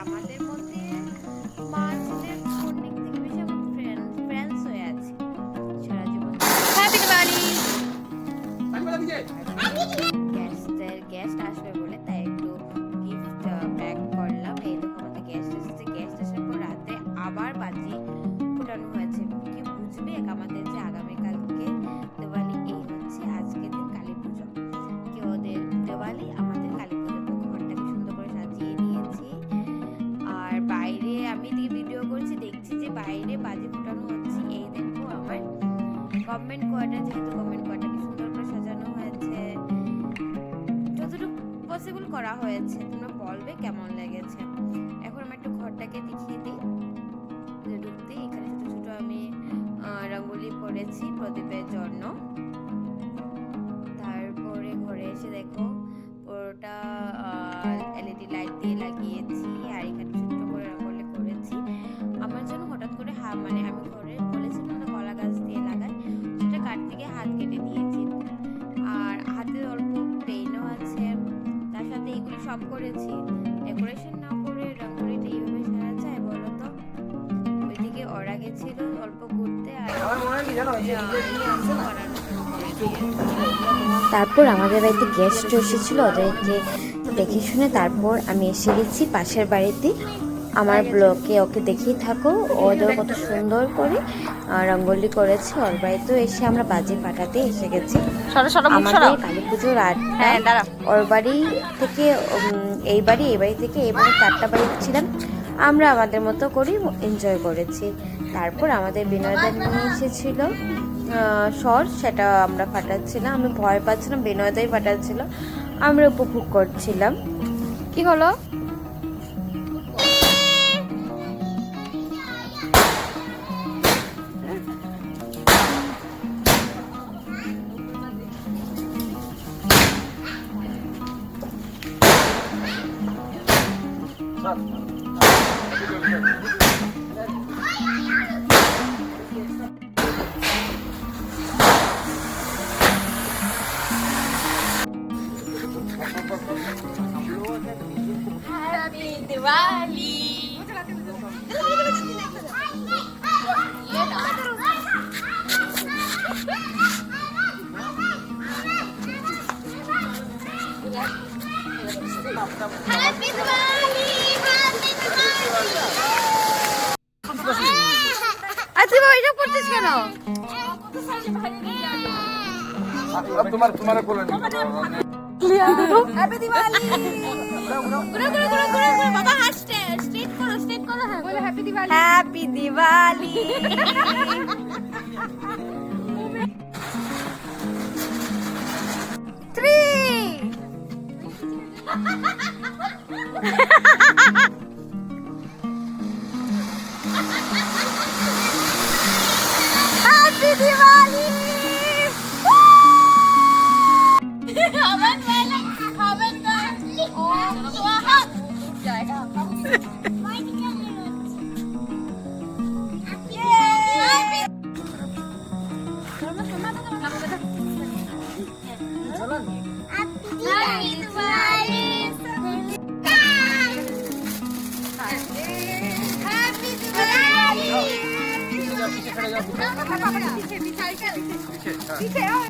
আমাদের মধ্যে মা ছেলের অনেক থেকে বেশি আমার ফ্রেন্ডস হয়ে আছে সারা জীবন। হ্যাপি দিওয়ালি। গেস্ট আসবে বলে তাই একটু গিফট প্যাক করলাম। এই দেখো আমাদের গেস্ট এসেছে। গেস্ট আসার পর রাতে আবার বাজি ফোটানো হয়েছে। কি বুঝবে আমাদের যে আগামীকালকে দিওয়ালি, এই হচ্ছে আজকে দিন কালী পুজো। কি ওদের দিওয়ালি আমাদের কালী পুজো। তো ঘরটাকে সুন্দর করে সাজিয়ে নিয়েছি। আর বাইরে আমি এদিকে ভিডিও করছি, দেখছি যে বাইরে বাজি ফোটানো হচ্ছে। এই দেখো আমার গভর্নমেন্ট কোয়ার্টার, যেহেতু গভর্নমেন্ট কোয়ার্টারকে সুন্দর করে সাজানো হয়েছে, যতটুকু পসিবল করা হয়েছে। তোমরা বলবে কেমন লেগেছে। এখন আমি একটু ঘরটাকে দেখিয়ে দিই। ঢুকতে এখানে ছোট ছোট আমি রঙ্গোলি করেছি প্রদীপের জন্য। তারপরে ঘরে এসে দেখো পুরোটা এলইডি লাইট দিয়ে লাগিয়েছি। আর এখানে ছোট্ট করে রঙ্গোলি করেছি। আমার জন্য হঠাৎ করে মানে আমি ঘরে বলেছিলাম না কলা গাছ দিয়ে লাগাই, সেটা কাটতে গিয়ে হাত কেটে দিয়েছি। আর হাতে অল্প পেইনও আছে। তার সাথে এগুলি সব করেছি। ডেকোরেশন না করে রঙ্গোলিটা এইভাবে সারা যায় বলো তো? ওইদিকে ওরা গেছিল অল্প ঘুরতে, আর তারপর আমাদের বাড়িতে গেস্ট এসেছিল, ওদেরকে দেখে শুনে তারপর আমি এসে গেছি পাশের বাড়িতে। আমার ব্লগে ওকে দেখিয়ে থাকো, ওদের কত সুন্দর করে রঙ্গোলি করেছে। ওর বাড়িতেও এসে আমরা বাজি ফাটাতে এসে গেছি। আমাদের কালী পুজোর আড্ডা ওর বাড়ি থেকে এই বাড়ি থেকে এবারে 4টা বাড়ি ছিলাম। আমরা আমাদের মতো করে এনজয় করেছি। তারপর আমাদের বিনয়দা নিয়ে এসেছিল শর, সেটা আমরা ফাটাচ্ছিলাম। আমি ভয় পাচ্ছিলাম, বিনয়দাই ফাটাচ্ছিল, আমরা উপভোগ করছিলাম। কি হলো? হ্যাপি দিওয়ালি। আচ্ছা বাবা, এটা করছিস কেন? তোমার বলে হ্যাপি দিওয়ালি। বাবা হাত স্ট্রেট করো হ্যাঁ, বলে happy Diwali. Happy Diwali. Happy Diwali.